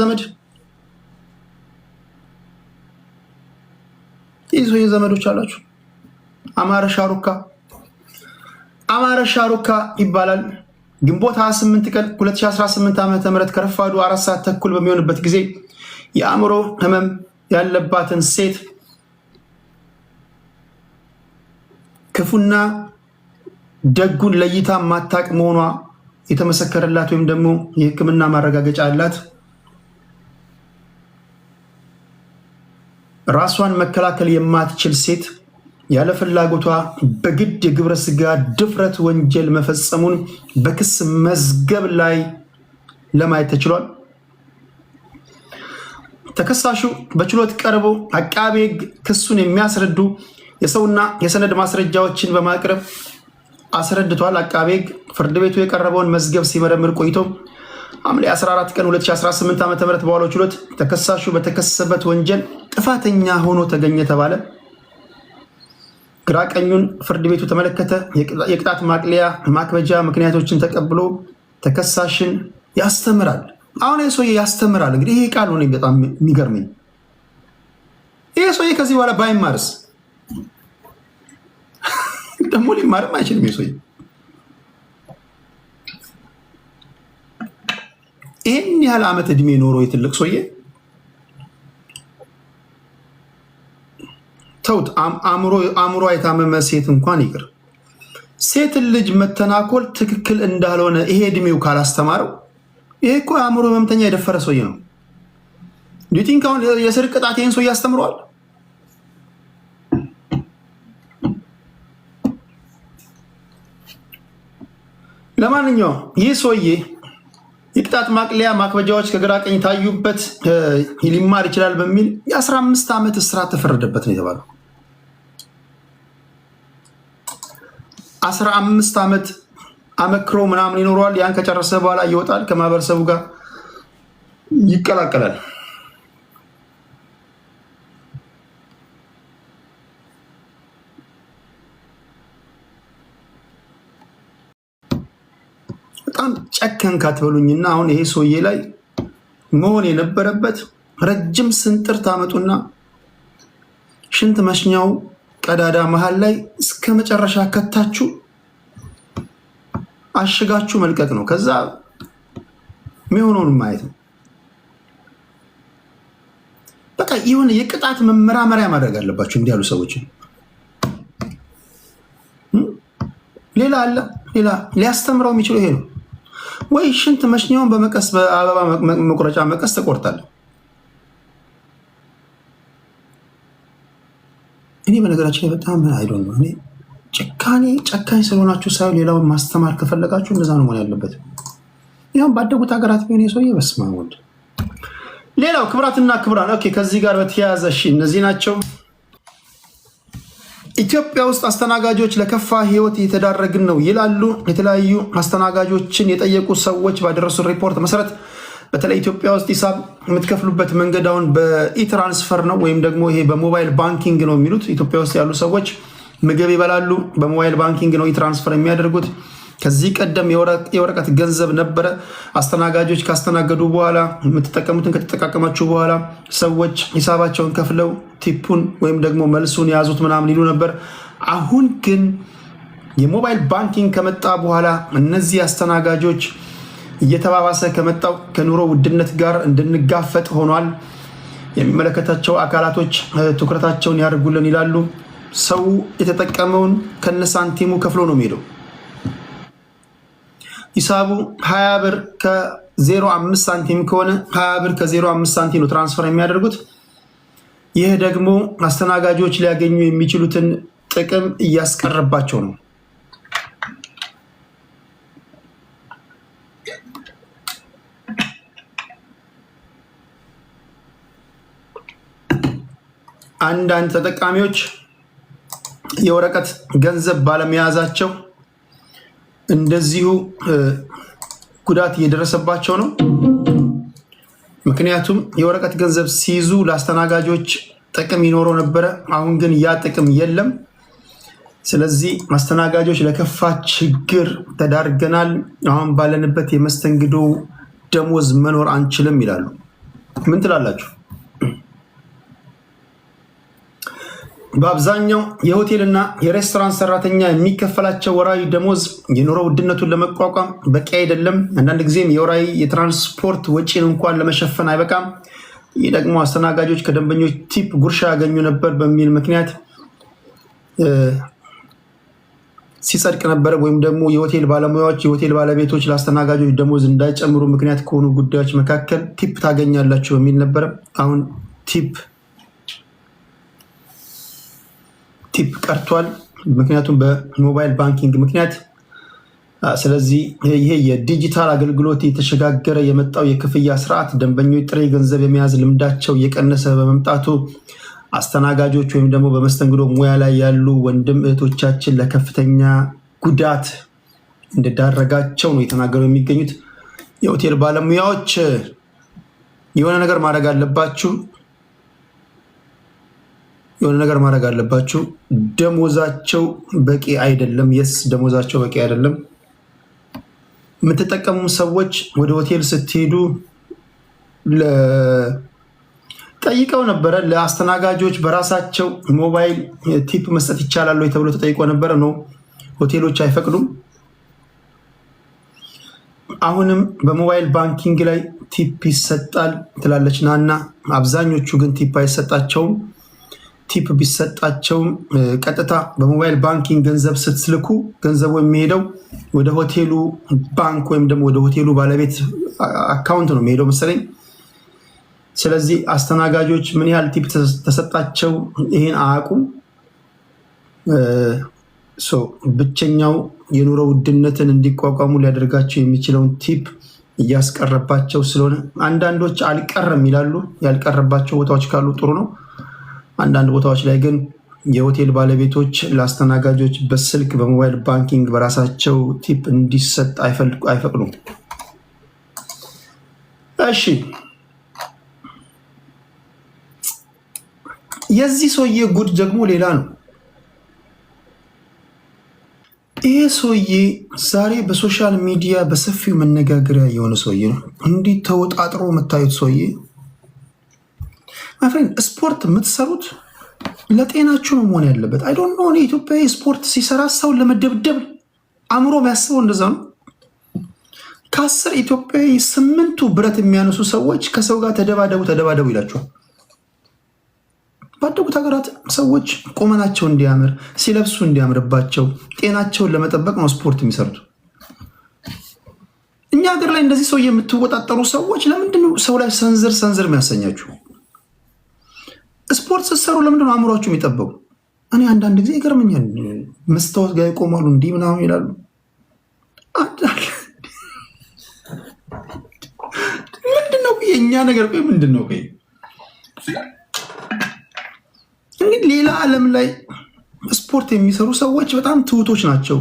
ዘመዶች አላችሁ? አማረ ሻሩካ ይባላል። ግንቦት 28 ቀን 2018 ዓ.ም ከረፋዱ 4 ሰዓት ተኩል በሚሆንበት ጊዜ የአእምሮ ህመም ያለባትን ሴት ክፉና ደጉን ለይታ ማታቅ መሆኗ የተመሰከረላት ወይም ደግሞ የሕክምና ማረጋገጫ አላት ራሷን መከላከል የማትችል ሴት ያለ ፍላጎቷ በግድ የግብረ ስጋ ድፍረት ወንጀል መፈጸሙን በክስ መዝገብ ላይ ለማየት ተችሏል። ተከሳሹ በችሎት ቀርቦ አቃቤ ሕግ ክሱን የሚያስረዱ የሰውና የሰነድ ማስረጃዎችን በማቅረብ አስረድቷል። አቃቤ ሕግ ፍርድ ቤቱ የቀረበውን መዝገብ ሲመረምር ቆይቶ ሐምሌ 14 ቀን 2018 ዓ.ም በዋለው ችሎት ተከሳሹ በተከሰሰበት ወንጀል ጥፋተኛ ሆኖ ተገኘ ተባለ። ግራ ቀኙን ፍርድ ቤቱ ተመለከተ። የቅጣት ማቅለያ ማክበጃ ምክንያቶችን ተቀብሎ ተከሳሽን ያስተምራል። አሁን ይህ ሰውዬ ያስተምራል። እንግዲህ ይሄ ቃል ሆነ በጣም የሚገርመኝ ይሄ ሰውዬ ከዚህ በኋላ ባይማርስ ደግሞ ሊማርም አይችልም። ይሄ ሰውዬ ይህን ያህል ዓመት ዕድሜ ኖሮ የትልቅ ሰውዬ ተውት። አእምሮ የታመመ ሴት እንኳን ይቅር፣ ሴትን ልጅ መተናኮል ትክክል እንዳልሆነ ይሄ ዕድሜው ካላስተማረው ይሄ እኮ አእምሮ ህመምተኛ የደፈረ ሰውዬ ነው። ዲቲንክ አሁን የስር ቅጣት ይህን ሰውዬ ያስተምረዋል? ለማንኛውም ይህ ሰውዬ የቅጣት ማቅለያ ማክበጃዎች ከግራ ቀኝ ታዩበት ሊማር ይችላል በሚል የ15 ዓመት እስራት ተፈረደበት ነው የተባለው። 15 ዓመት አመክሮ ምናምን ይኖረዋል። ያን ከጨረሰ በኋላ ይወጣል፣ ከማህበረሰቡ ጋር ይቀላቀላል። በጣም ጨከን ካትበሉኝና አሁን ይሄ ሰውዬ ላይ መሆን የነበረበት ረጅም ስንጥር ታመጡና ሽንት መሽኛው ቀዳዳ መሃል ላይ እስከ መጨረሻ ከታችሁ አሽጋችሁ መልቀቅ ነው። ከዛ የሚሆነውን ማየት ነው። በቃ የሆነ የቅጣት መመራመሪያ ማድረግ አለባችሁ እንዲህ ያሉ ሰዎች። ሌላ አለ፣ ሌላ ሊያስተምረው የሚችለው ይሄ ነው ወይ? ሽንት መሽኛውን በመቀስ በአበባ መቁረጫ መቀስ ተቆርጣለህ። እኔ በነገራችን ላይ በጣም አይዶን ነው። እኔ ጨካኝ ስለሆናችሁ ሳይሆን ሌላውን ማስተማር ከፈለጋችሁ እንደዛ ነው መሆን ያለበት። ይሁን ባደጉት ሀገራት ቢሆን የሰውዬ በስመ አብ ወልድ። ሌላው ክብራትና ክብራን፣ ኦኬ፣ ከዚህ ጋር በተያያዘ እሺ፣ እነዚህ ናቸው። ኢትዮጵያ ውስጥ አስተናጋጆች ለከፋ ህይወት እየተዳረግን ነው ይላሉ። የተለያዩ አስተናጋጆችን የጠየቁ ሰዎች ባደረሱት ሪፖርት መሰረት በተለይ ኢትዮጵያ ውስጥ ሂሳብ የምትከፍሉበት መንገድ አሁን በኢትራንስፈር ነው ወይም ደግሞ ይሄ በሞባይል ባንኪንግ ነው የሚሉት። ኢትዮጵያ ውስጥ ያሉ ሰዎች ምግብ ይበላሉ፣ በሞባይል ባንኪንግ ነው ኢትራንስፈር የሚያደርጉት። ከዚህ ቀደም የወረቀት ገንዘብ ነበረ። አስተናጋጆች ካስተናገዱ በኋላ የምትጠቀሙትን ከተጠቃቀማችሁ በኋላ ሰዎች ሂሳባቸውን ከፍለው ቲፑን ወይም ደግሞ መልሱን የያዙት ምናምን ይሉ ነበር። አሁን ግን የሞባይል ባንኪንግ ከመጣ በኋላ እነዚህ አስተናጋጆች እየተባባሰ ከመጣው ከኑሮ ውድነት ጋር እንድንጋፈጥ ሆኗል። የሚመለከታቸው አካላቶች ትኩረታቸውን ያደርጉልን ይላሉ። ሰው የተጠቀመውን ከነሳንቲሙ ከፍሎ ነው የሚሄደው። ሂሳቡ 20 ብር ከ05 ሳንቲም ከሆነ 20 ብር ከ05 ሳንቲም ነው ትራንስፈር የሚያደርጉት። ይህ ደግሞ አስተናጋጆች ሊያገኙ የሚችሉትን ጥቅም እያስቀረባቸው ነው። አንዳንድ ተጠቃሚዎች የወረቀት ገንዘብ ባለመያዛቸው እንደዚሁ ጉዳት እየደረሰባቸው ነው። ምክንያቱም የወረቀት ገንዘብ ሲይዙ ለአስተናጋጆች ጥቅም ይኖረው ነበረ። አሁን ግን ያ ጥቅም የለም። ስለዚህ አስተናጋጆች ለከፋ ችግር ተዳርገናል። አሁን ባለንበት የመስተንግዶ ደሞዝ መኖር አንችልም ይላሉ። ምን ትላላችሁ? በአብዛኛው የሆቴልና የሬስቶራንት ሰራተኛ የሚከፈላቸው ወራዊ ደሞዝ የኑሮ ውድነቱን ለመቋቋም በቂ አይደለም። አንዳንድ ጊዜም የወራዊ የትራንስፖርት ወጪን እንኳን ለመሸፈን አይበቃም። ይህ ደግሞ አስተናጋጆች ከደንበኞች ቲፕ ጉርሻ ያገኙ ነበር በሚል ምክንያት ሲጸድቅ ነበር። ወይም ደግሞ የሆቴል ባለሙያዎች፣ የሆቴል ባለቤቶች ለአስተናጋጆች ደሞዝ እንዳይጨምሩ ምክንያት ከሆኑ ጉዳዮች መካከል ቲፕ ታገኛላችሁ በሚል ነበረ። አሁን ቲፕ ቀርቷል፣ ምክንያቱም በሞባይል ባንኪንግ ምክንያት። ስለዚህ ይሄ የዲጂታል አገልግሎት የተሸጋገረ የመጣው የክፍያ ስርዓት ደንበኞች ጥሬ ገንዘብ የመያዝ ልምዳቸው እየቀነሰ በመምጣቱ አስተናጋጆች ወይም ደግሞ በመስተንግዶ ሙያ ላይ ያሉ ወንድም እህቶቻችን ለከፍተኛ ጉዳት እንደዳረጋቸው ነው የተናገሩ የሚገኙት። የሆቴል ባለሙያዎች የሆነ ነገር ማድረግ አለባችሁ፣ ደሞዛቸው በቂ አይደለም። ደሞዛቸው በቂ አይደለም። የምትጠቀሙ ሰዎች ወደ ሆቴል ስትሄዱ ጠይቀው ነበረ። ለአስተናጋጆች በራሳቸው ሞባይል ቲፕ መስጠት ይቻላል ወይ ተብሎ ተጠይቆ ነበረ። ነው ሆቴሎች አይፈቅዱም። አሁንም በሞባይል ባንኪንግ ላይ ቲፕ ይሰጣል ትላለች ናና። አብዛኞቹ ግን ቲፕ አይሰጣቸውም። ቲፕ ቢሰጣቸውም ቀጥታ በሞባይል ባንኪንግ ገንዘብ ስትልኩ ገንዘቡ የሚሄደው ወደ ሆቴሉ ባንክ ወይም ደግሞ ወደ ሆቴሉ ባለቤት አካውንት ነው የሚሄደው መሰለኝ። ስለዚህ አስተናጋጆች ምን ያህል ቲፕ ተሰጣቸው ይሄን አያውቁም። ብቸኛው የኑሮ ውድነትን እንዲቋቋሙ ሊያደርጋቸው የሚችለውን ቲፕ እያስቀረባቸው ስለሆነ አንዳንዶች አልቀረም ይላሉ። ያልቀረባቸው ቦታዎች ካሉ ጥሩ ነው። አንዳንድ ቦታዎች ላይ ግን የሆቴል ባለቤቶች ለአስተናጋጆች በስልክ በሞባይል ባንኪንግ በራሳቸው ቲፕ እንዲሰጥ አይፈቅዱም። እሺ የዚህ ሰውዬ ጉድ ደግሞ ሌላ ነው። ይሄ ሰውዬ ዛሬ በሶሻል ሚዲያ በሰፊው መነጋገሪያ የሆነ ሰውዬ ነው። እንዲህ ተወጣጥሮ የምታዩት ሰውዬ ፍሬንድ፣ ስፖርት የምትሰሩት ለጤናችሁ ነው መሆን ያለበት። አይ ዶንት ኖ ኢትዮጵያዊ ስፖርት ሲሰራ ሰውን ለመደብደብ አእምሮ የሚያስበው እንደዛ ነው። ከ10 ኢትዮጵያዊ 8ቱ ብረት የሚያነሱ ሰዎች ከሰው ጋር ተደባደቡ ይላቸዋል። ባደጉት ሀገራት ሰዎች ቁመናቸው እንዲያምር ሲለብሱ እንዲያምርባቸው ጤናቸውን ለመጠበቅ ነው ስፖርት የሚሰሩት። እኛ ሀገር ላይ እንደዚህ ሰው የምትወጣጠሩ ሰዎች ለምንድነው ሰው ላይ ሰንዝር የሚያሰኛችሁ? ስፖርት ስትሰሩ ለምንድነው አእምሯችሁ የሚጠበቁ? እኔ አንዳንድ ጊዜ ይገርመኛል። መስታወት ጋር ይቆማሉ እንዲህ ምናምን ይላሉ። ምንድነው የእኛ ነገር? ምንድነው እንግዲህ ሌላ ዓለም ላይ ስፖርት የሚሰሩ ሰዎች በጣም ትሁቶች ናቸው።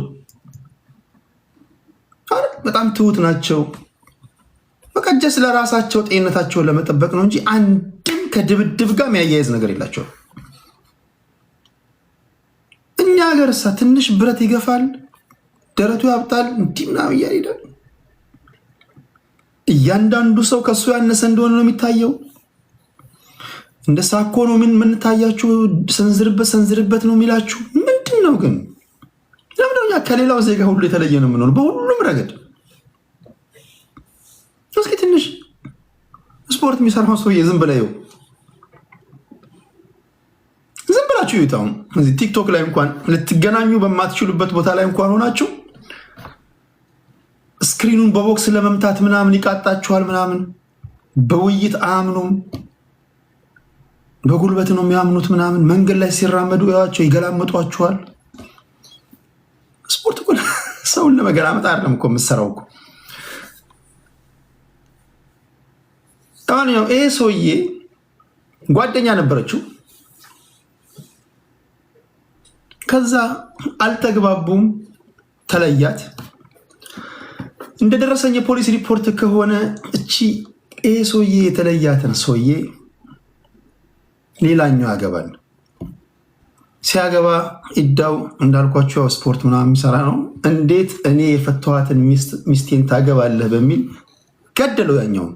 በጣም ትሁት ናቸው። በቃ ጀስ ለራሳቸው ጤንነታቸውን ለመጠበቅ ነው እንጂ አንድም ከድብድብ ጋር የሚያያይዝ ነገር የላቸው። እኛ ሀገር እሳ ትንሽ ብረት ይገፋል፣ ደረቱ ያብጣል፣ እንዲህ ምናምን እያለ ሄዳል። እያንዳንዱ ሰው ከሱ ያነሰ እንደሆነ ነው የሚታየው። እንደ ሳኮ ነው የምንታያችሁ። ሰንዝርበት ነው የሚላችሁ። ምንድን ነው ግን? ለምንድነው እኛ ከሌላው ዜጋ ሁሉ የተለየ ነው የምንሆነው በሁሉም ረገድ? እስኪ ትንሽ ስፖርት የሚሰራው ሰውዬ ዝም ብላችሁ ይዩት። አሁን እዚህ ቲክቶክ ላይ እንኳን ልትገናኙ በማትችሉበት ቦታ ላይ እንኳን ሆናችሁ ስክሪኑን በቦክስ ለመምታት ምናምን ይቃጣችኋል። ምናምን በውይይት አያምኑም። በጉልበት ነው የሚያምኑት። ምናምን መንገድ ላይ ሲራመዱ ያዋቸው ይገላመጧቸዋል። ስፖርት እኮ ሰውን ለመገላመጥ አይደለም እኮ የምትሰራው እኮ። ታዲያ ይሄ ሰውዬ ጓደኛ ነበረችው። ከዛ አልተግባቡም፣ ተለያት። እንደደረሰኝ የፖሊስ ሪፖርት ከሆነ ይሄ ሰውዬ የተለያትን ሰውዬ ሌላኛው ያገባል። ሲያገባ ኢዳው እንዳልኳቸው ስፖርት ምናምን የሚሰራ ነው። እንዴት እኔ የፈተዋትን ሚስቴን ታገባለህ በሚል ገደለው ያኛውን።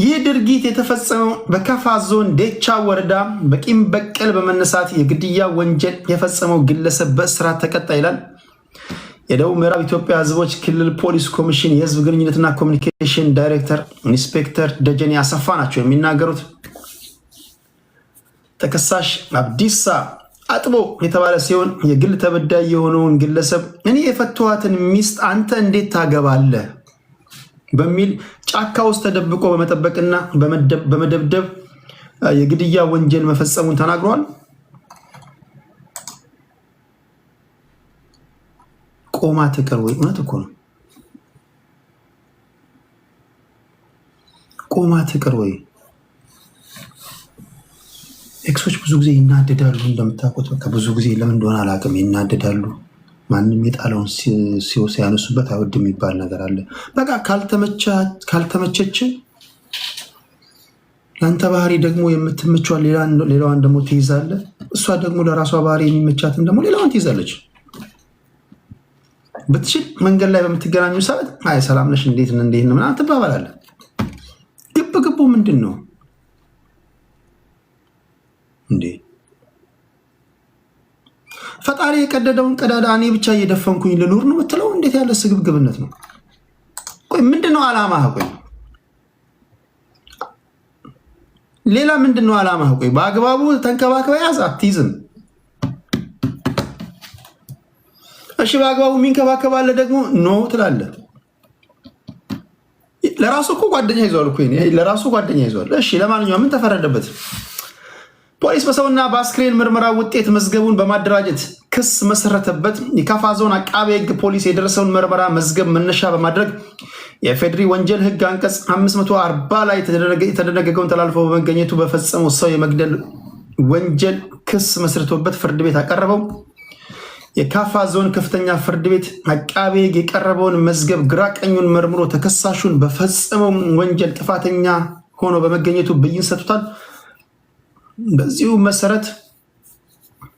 ይህ ድርጊት የተፈጸመው በከፋ ዞን ዴቻ ወረዳ በቂም በቀል በመነሳት የግድያ ወንጀል የፈጸመው ግለሰብ በእስራት ተቀጣ ይላል። የደቡብ ምዕራብ ኢትዮጵያ ሕዝቦች ክልል ፖሊስ ኮሚሽን የህዝብ ግንኙነትና ኮሚኒኬሽን ዳይሬክተር ኢንስፔክተር ደጀኔ አሰፋ ናቸው የሚናገሩት። ተከሳሽ አብዲሳ አጥቦ የተባለ ሲሆን የግል ተበዳይ የሆነውን ግለሰብ እኔ የፈተዋትን ሚስት አንተ እንዴት ታገባለህ በሚል ጫካ ውስጥ ተደብቆ በመጠበቅና በመደብደብ የግድያ ወንጀል መፈጸሙን ተናግሯል። ቆማ ትቅር ወይ? እውነት እኮ ነው። ቆማ ትቅር ወይ? ኤክሶች ብዙ ጊዜ ይናደዳሉ። እንደምታውቁት በቃ ብዙ ጊዜ ለምን እንደሆነ አላውቅም ይናደዳሉ። ማንም የጣለውን ሲያነሱበት አይወድ የሚባል ነገር አለ። በቃ ካልተመቸች ለአንተ ባህሪ ደግሞ የምትመቸዋል ሌላዋን ደግሞ ትይዛለህ። እሷ ደግሞ ለራሷ ባህሪ የሚመቻትን ደግሞ ሌላዋን ትይዛለች። ብትችል መንገድ ላይ በምትገናኙ ሰዓት አይ ሰላም ነሽ እንዴት ነው ምናምን ትባባላለህ። ግቡ ምንድን ነው እንዴ? ፈጣሪ የቀደደውን ቀዳዳ እኔ ብቻ እየደፈንኩኝ ልኑር ነው የምትለው? እንዴት ያለ ስግብግብነት ነው? ቆይ ምንድነው ዓላማህ? ቆይ ሌላ ምንድነው ዓላማህ? ቆይ በአግባቡ ተንከባክበህ ያዝ። አትይዝም? እሺ በአግባቡ የሚንከባከባለ ደግሞ ኖ ትላለህ። ለራሱ እኮ ጓደኛ ይዟል እኮ ለራሱ ጓደኛ ይዟል። እሺ ለማንኛውም ምን ተፈረደበት? ፖሊስ በሰውና በአስክሬን ምርመራ ውጤት መዝገቡን በማደራጀት ክስ መሰረተበት። የካፋ ዞን አቃቤ ሕግ ፖሊስ የደረሰውን ምርመራ መዝገብ መነሻ በማድረግ የፌድሪ ወንጀል ሕግ አንቀጽ 540 ላይ የተደነገገውን ተላልፎ በመገኘቱ በፈጸመው ሰው የመግደል ወንጀል ክስ መስርቶበት ፍርድ ቤት አቀረበው። የካፋ ዞን ከፍተኛ ፍርድ ቤት አቃቤ ሕግ የቀረበውን መዝገብ ግራ ቀኙን መርምሮ ተከሳሹን በፈጸመው ወንጀል ጥፋተኛ ሆኖ በመገኘቱ ብይን ሰጥቷል። በዚሁ መሰረት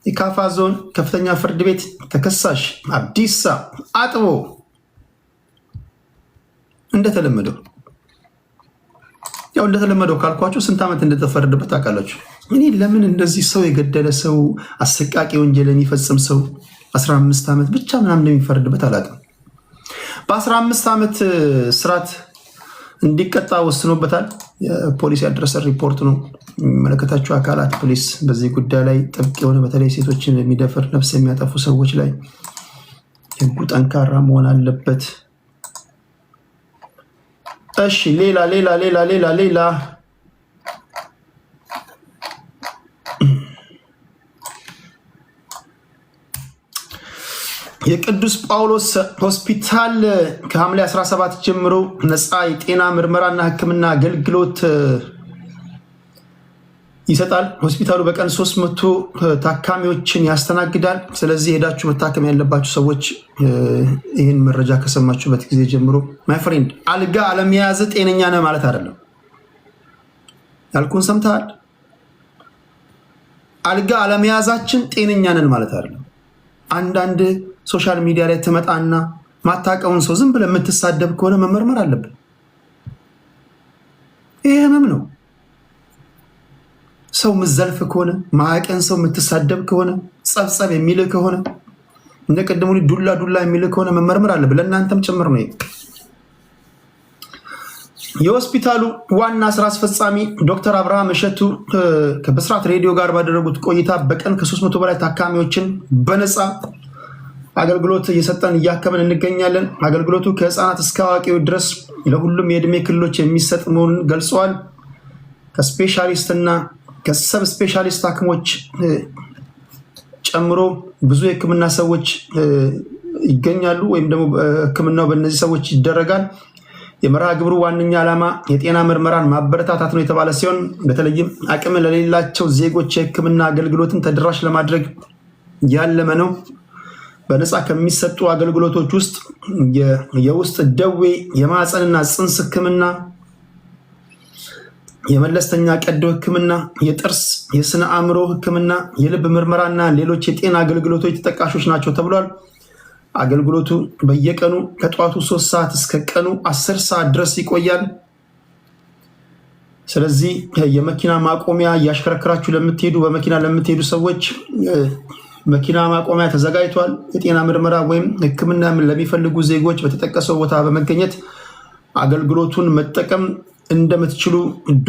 የካፋ ዞን ከፍተኛ ፍርድ ቤት ተከሳሽ አብዲሳ አጥቦ እንደተለመደው ካልኳችሁ ስንት ዓመት እንደተፈረደበት ታውቃላችሁ። እኔ ለምን እንደዚህ ሰው የገደለ ሰው አሰቃቂ ወንጀል የሚፈጽም ሰው 15 ዓመት ብቻ ምናምን እንደሚፈረድበት አላውቅም። በ15 ዓመት ስርዓት እንዲቀጣ ወስኖበታል። የፖሊስ ያደረሰ ሪፖርት ነው። የሚመለከታቸው አካላት ፖሊስ በዚህ ጉዳይ ላይ ጥብቅ የሆነ በተለይ ሴቶችን የሚደፍር ነፍስ የሚያጠፉ ሰዎች ላይ ህጉ ጠንካራ መሆን አለበት። እሺ ሌላ የቅዱስ ጳውሎስ ሆስፒታል ከሐምሌ 17 ጀምሮ ነፃ የጤና ምርመራና ሕክምና አገልግሎት ይሰጣል። ሆስፒታሉ በቀን 300 ታካሚዎችን ያስተናግዳል። ስለዚህ ሄዳችሁ መታከም ያለባችሁ ሰዎች ይህን መረጃ ከሰማችሁበት ጊዜ ጀምሮ ማይ ፍሬንድ አልጋ አለመያዝ ጤነኛ ነህ ማለት አይደለም። ያልኩን ሰምተሃል? አልጋ አለመያዛችን ጤነኛ ነን ማለት አይደለም። አንዳንድ ሶሻል ሚዲያ ላይ ትመጣና ማታቀውን ሰው ዝም ብለህ የምትሳደብ ከሆነ መመርመር አለብን። ይሄ ህመም ነው። ሰው ምዘልፍ ከሆነ ማቀን ሰው የምትሳደብ ከሆነ ጸብጸብ የሚል ከሆነ እንደ ቀደሙ ዱላ የሚል ከሆነ መመርመር አለብን። ለእናንተም ጭምር ነው። የሆስፒታሉ ዋና ስራ አስፈጻሚ ዶክተር አብርሃም እሸቱ ከብስራት ሬዲዮ ጋር ባደረጉት ቆይታ በቀን ከ300 በላይ ታካሚዎችን በነፃ አገልግሎት እየሰጠን እያከምን እንገኛለን። አገልግሎቱ ከህፃናት እስከ አዋቂዎች ድረስ ለሁሉም የዕድሜ ክልሎች የሚሰጥ መሆኑን ገልጸዋል። ከስፔሻሊስትና ከሰብ ስፔሻሊስት ሐኪሞች ጨምሮ ብዙ የህክምና ሰዎች ይገኛሉ፣ ወይም ደግሞ ህክምናው በእነዚህ ሰዎች ይደረጋል። የመርሃ ግብሩ ዋነኛ ዓላማ የጤና ምርመራን ማበረታታት ነው የተባለ ሲሆን በተለይም አቅም ለሌላቸው ዜጎች የህክምና አገልግሎትን ተደራሽ ለማድረግ ያለመ ነው። በነፃ ከሚሰጡ አገልግሎቶች ውስጥ የውስጥ ደዌ፣ የማህፀንና ጽንስ ህክምና፣ የመለስተኛ ቀዶ ህክምና፣ የጥርስ፣ የስነ አእምሮ ህክምና፣ የልብ ምርመራና ሌሎች የጤና አገልግሎቶች ተጠቃሾች ናቸው ተብሏል። አገልግሎቱ በየቀኑ ከጠዋቱ 3 ሰዓት እስከ ቀኑ 10 ሰዓት ድረስ ይቆያል። ስለዚህ የመኪና ማቆሚያ እያሽከረከራችሁ ለምትሄዱ በመኪና ለምትሄዱ ሰዎች መኪና ማቆሚያ ተዘጋጅቷል። የጤና ምርመራ ወይም ህክምና ለሚፈልጉ ዜጎች በተጠቀሰው ቦታ በመገኘት አገልግሎቱን መጠቀም እንደምትችሉ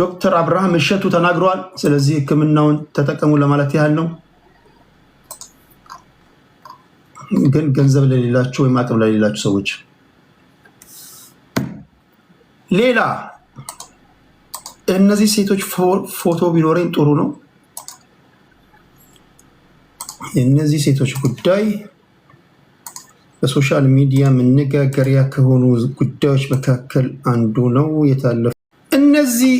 ዶክተር አብርሃም እሸቱ ተናግረዋል። ስለዚህ ህክምናውን ተጠቀሙ ለማለት ያህል ነው። ግን ገንዘብ ለሌላችሁ ወይም አቅም ለሌላችሁ ሰዎች ሌላ እነዚህ ሴቶች ፎቶ ቢኖረኝ ጥሩ ነው። የእነዚህ ሴቶች ጉዳይ በሶሻል ሚዲያ መነጋገሪያ ከሆኑ ጉዳዮች መካከል አንዱ ነው። የታለፈ እነዚህ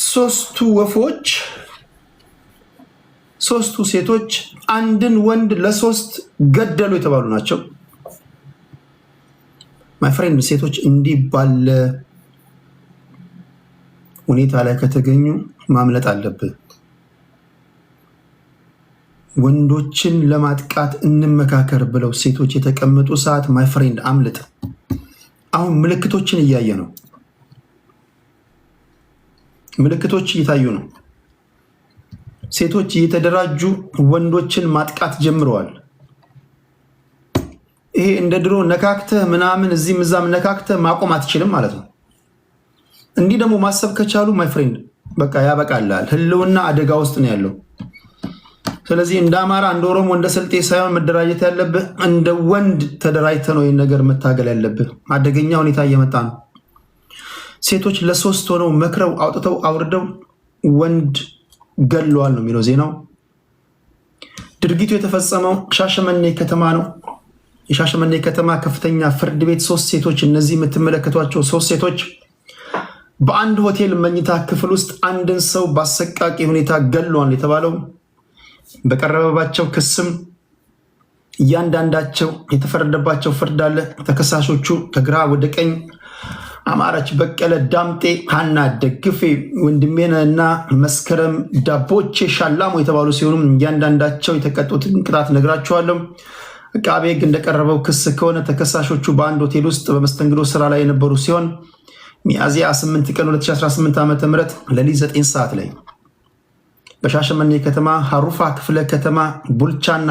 ሶስቱ ወፎች ሶስቱ ሴቶች አንድን ወንድ ለ3 ገደሉ የተባሉ ናቸው። ማይ ፍሬንድ ሴቶች እንዲህ ባለ ሁኔታ ላይ ከተገኙ ማምለጥ አለብን። ወንዶችን ለማጥቃት እንመካከር ብለው ሴቶች የተቀመጡ ሰዓት ማይ ፍሬንድ አምልጥ። አሁን ምልክቶችን እያየ ነው። ምልክቶች እየታዩ ነው። ሴቶች እየተደራጁ ወንዶችን ማጥቃት ጀምረዋል። ይሄ እንደ ድሮ ነካክተህ ምናምን እዚህም እዛም ነካክተህ ማቆም አትችልም ማለት ነው። እንዲህ ደግሞ ማሰብ ከቻሉ ማይ ፍሬንድ በቃ ያበቃላል። ህልውና አደጋ ውስጥ ነው ያለው። ስለዚህ እንደ አማራ፣ እንደ ኦሮሞ፣ እንደ ስልጤ ሳይሆን መደራጀት ያለብህ እንደ ወንድ ተደራጅተህ ነው ይህን ነገር መታገል ያለብህ። አደገኛ ሁኔታ እየመጣ ነው። ሴቶች ለ3 ሆነው መክረው አውጥተው አውርደው ወንድ ገለዋል ነው የሚለው ዜናው። ድርጊቱ የተፈጸመው ሻሸመኔ ከተማ ነው። የሻሸመኔ ከተማ ከፍተኛ ፍርድ ቤት 3 ሴቶች፣ እነዚህ የምትመለከቷቸው 3 ሴቶች በአንድ ሆቴል መኝታ ክፍል ውስጥ አንድን ሰው በአሰቃቂ ሁኔታ ገለዋል የተባለው በቀረበባቸው ክስም እያንዳንዳቸው የተፈረደባቸው ፍርድ አለ። ተከሳሾቹ ከግራ ወደ ቀኝ አማራች በቀለ ዳምጤ፣ ሀና ደግፌ ወንድሜነ እና መስከረም ዳቦቼ ሻላሞ የተባሉ ሲሆኑ እያንዳንዳቸው የተቀጡትን ቅጣት ነግራቸዋለሁ። አቃቤ ሕግ እንደቀረበው ክስ ከሆነ ተከሳሾቹ በአንድ ሆቴል ውስጥ በመስተንግዶ ስራ ላይ የነበሩ ሲሆን ሚያዝያ 8 ቀን 2018 ዓ.ም ሌሊት 9 ሰዓት ላይ በሻሸመኔ ከተማ ሀሩፋ ክፍለ ከተማ ቡልቻና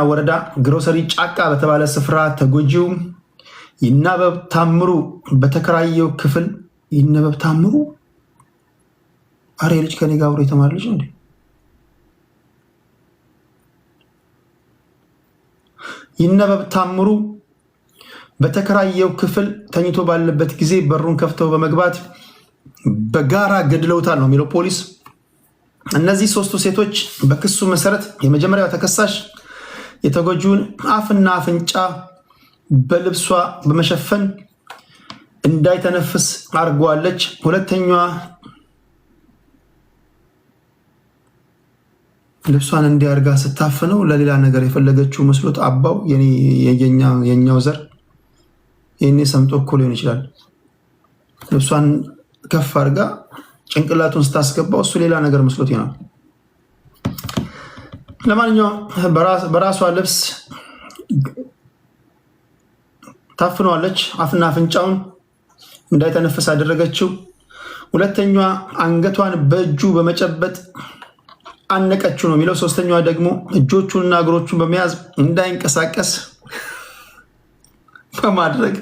ወረዳ ግሮሰሪ ጫቃ በተባለ ስፍራ ተጎጂው ይነበብ ታምሩ በተከራየው ክፍል ይነበብ ታምሩ አሬ ልጅ ከኔ ጋር አብሮ የተማረ ልጅ እንዴ? ይነበብ ታምሩ በተከራየው ክፍል ተኝቶ ባለበት ጊዜ በሩን ከፍተው በመግባት በጋራ ገድለውታል ነው የሚለው ፖሊስ። እነዚህ 3ቱ ሴቶች በክሱ መሰረት የመጀመሪያው ተከሳሽ የተጎጂውን አፍና አፍንጫ በልብሷ በመሸፈን እንዳይተነፍስ አድርጓለች። ሁለተኛዋ ልብሷን እንዲያርጋ ስታፍነው ለሌላ ነገር የፈለገችው መስሎት አባው የኛው ዘር ይህኔ ሰምጦ እኮ ሊሆን ይችላል። ልብሷን ከፍ አድርጋ ጭንቅላቱን ስታስገባው እሱ ሌላ ነገር መስሎት ይሆናል። ለማንኛውም በራሷ ልብስ ታፍነዋለች። አፍና አፍንጫውን እንዳይተነፍስ አደረገችው። ሁለተኛዋ አንገቷን በእጁ በመጨበጥ አነቀችው ነው የሚለው። ሶስተኛዋ ደግሞ እጆቹንና እግሮቹን በመያዝ እንዳይንቀሳቀስ በማድረግ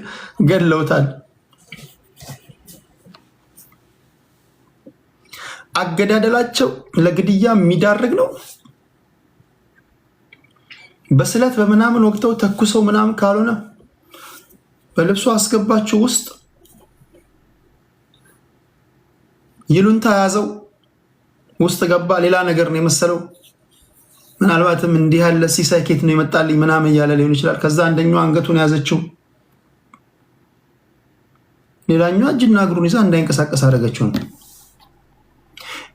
ገድለውታል። አገዳደላቸው ለግድያ የሚዳርግ ነው። በስለት በምናምን ወቅተው ተኩሰው ምናምን ካልሆነ በልብሱ አስገባችው ውስጥ ይሉንታ ያዘው ውስጥ ገባ። ሌላ ነገር ነው የመሰለው። ምናልባትም እንዲህ ያለ ሲሳይ ኬት ነው የመጣልኝ ምናምን እያለ ሊሆን ይችላል። ከዛ አንደኛው አንገቱን ያዘችው፣ ሌላኛው እጅና እግሩን ይዛ እንዳይንቀሳቀስ አደረገችው ነው።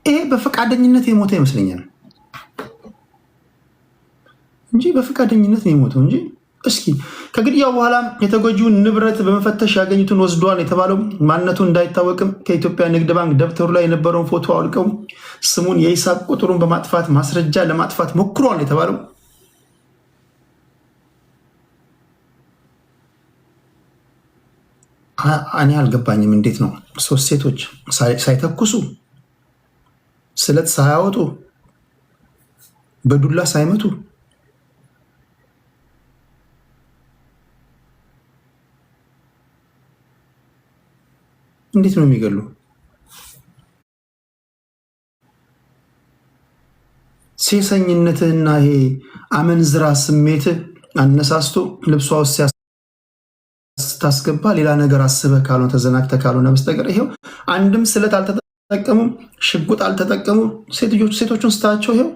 ይሄ በፈቃደኝነት የሞተ ይመስለኛል እንጂ በፈቃደኝነት ነው የሞተው እንጂ። እስኪ ከግድያው በኋላ የተጎጂውን ንብረት በመፈተሽ ያገኙትን ወስዷል የተባለው ማንነቱ እንዳይታወቅም ከኢትዮጵያ ንግድ ባንክ ደብተሩ ላይ የነበረውን ፎቶ አውልቀው ስሙን የሂሳብ ቁጥሩን በማጥፋት ማስረጃ ለማጥፋት ሞክሯል የተባለው እኔ አልገባኝም። እንዴት ነው 3 ሴቶች ሳይተኩሱ ስለት ሳያወጡ በዱላ ሳይመቱ እንዴት ነው የሚገሉ? ሴሰኝነትና ይሄ አመንዝራ ስሜት አነሳስቶ ልብሷ ውስጥ ስታስገባ ሌላ ነገር አስበህ ካልሆነ ተዘናግተህ ካልሆነ በስተቀር ይሄው አንድም ስለት አልተጠቀሙም፣ ሽጉጥ አልተጠቀሙም። ሴቶቹን ስታቸው ይሄው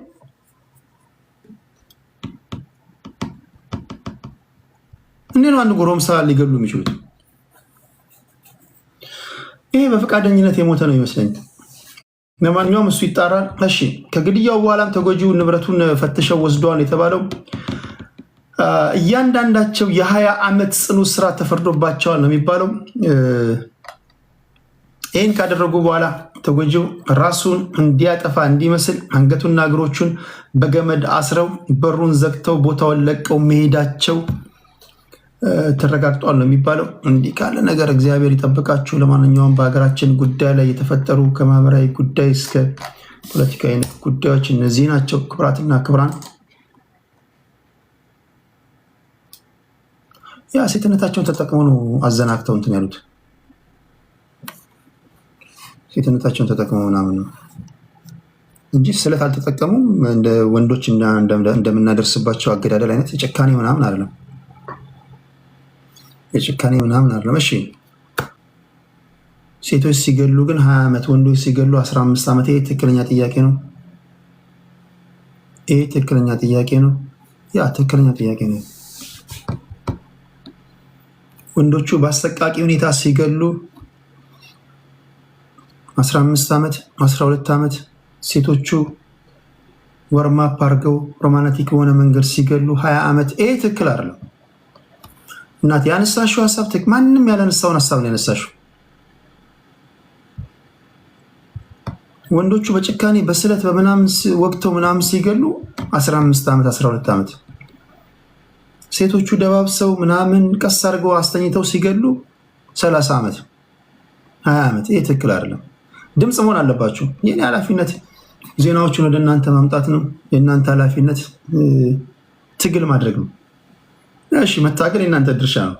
እንዴት ነው አንድ ጎረምሳ ሊገሉ የሚችሉት? ይሄ በፈቃደኝነት የሞተ ነው ይመስለኝ። ለማንኛውም እሱ ይጣራል። እሺ ከግድያው በኋላም ተጎጂው ንብረቱን ፈትሸው ወስደዋል የተባለው እያንዳንዳቸው የ20 ዓመት ጽኑ እስራት ተፈርዶባቸዋል ነው የሚባለው። ይህን ካደረጉ በኋላ ተጎጂው ራሱን እንዲያጠፋ እንዲመስል አንገቱና እግሮቹን በገመድ አስረው በሩን ዘግተው ቦታውን ለቀው መሄዳቸው ተረጋግጧል ነው የሚባለው። እንዲህ ካለ ነገር እግዚአብሔር ይጠብቃችሁ። ለማንኛውም በሀገራችን ጉዳይ ላይ የተፈጠሩ ከማህበራዊ ጉዳይ እስከ ፖለቲካዊ ጉዳዮች እነዚህ ናቸው። ክብራትና ክብራን ያ ሴትነታቸውን ተጠቅመው ነው አዘናግተው እንትን ያሉት። ሴትነታቸውን ተጠቅመው ምናምን ነው እንጂ ስለት አልተጠቀሙም። እንደ ወንዶች እንደምናደርስባቸው አገዳደል አይነት የጭካኔ ምናምን አይደለም። የጭካኔ ምናምን አይደለም። እሺ ሴቶች ሲገሉ ግን 20 ዓመት፣ ወንዶች ሲገሉ 15 ዓመት። ይሄ ትክክለኛ ጥያቄ ነው? ይሄ ትክክለኛ ጥያቄ ነው? ያ ትክክለኛ ጥያቄ ነው። ወንዶቹ በአሰቃቂ ሁኔታ ሲገሉ 15 ዓመት 12 ዓመት፣ ሴቶቹ ወርማፕ አድርገው ሮማናቲክ በሆነ መንገድ ሲገሉ 20 ዓመት። ይሄ ትክክል አይደለም። እናት ያነሳሽው ሀሳብ ማንም ያላነሳውን ሀሳብ ነው ያነሳሽው። ወንዶቹ በጭካኔ በስለት በምናምን ወቅተው ምናምን ሲገሉ 15 ዓመት 12 ዓመት፣ ሴቶቹ ደባብሰው ምናምን ቀስ አድርገው አስተኝተው ሲገሉ 30 ዓመት 20 ዓመት። ይሄ ትክክል አይደለም። ድምፅ መሆን አለባችሁ። የኔ ኃላፊነት ዜናዎችን ወደ እናንተ ማምጣት ነው። የእናንተ ኃላፊነት ትግል ማድረግ ነው። እሺ፣ መታገል የእናንተ ድርሻ ነው።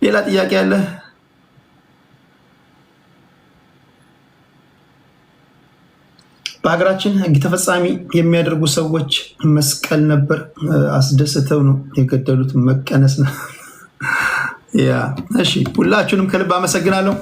ሌላ ጥያቄ አለ? በሀገራችን ሕግ ተፈጻሚ የሚያደርጉ ሰዎች መስቀል ነበር አስደስተው ነው የገደሉት። መቀነስ ነው። ያ እሺ፣ ሁላችሁንም ከልብ አመሰግናለሁ።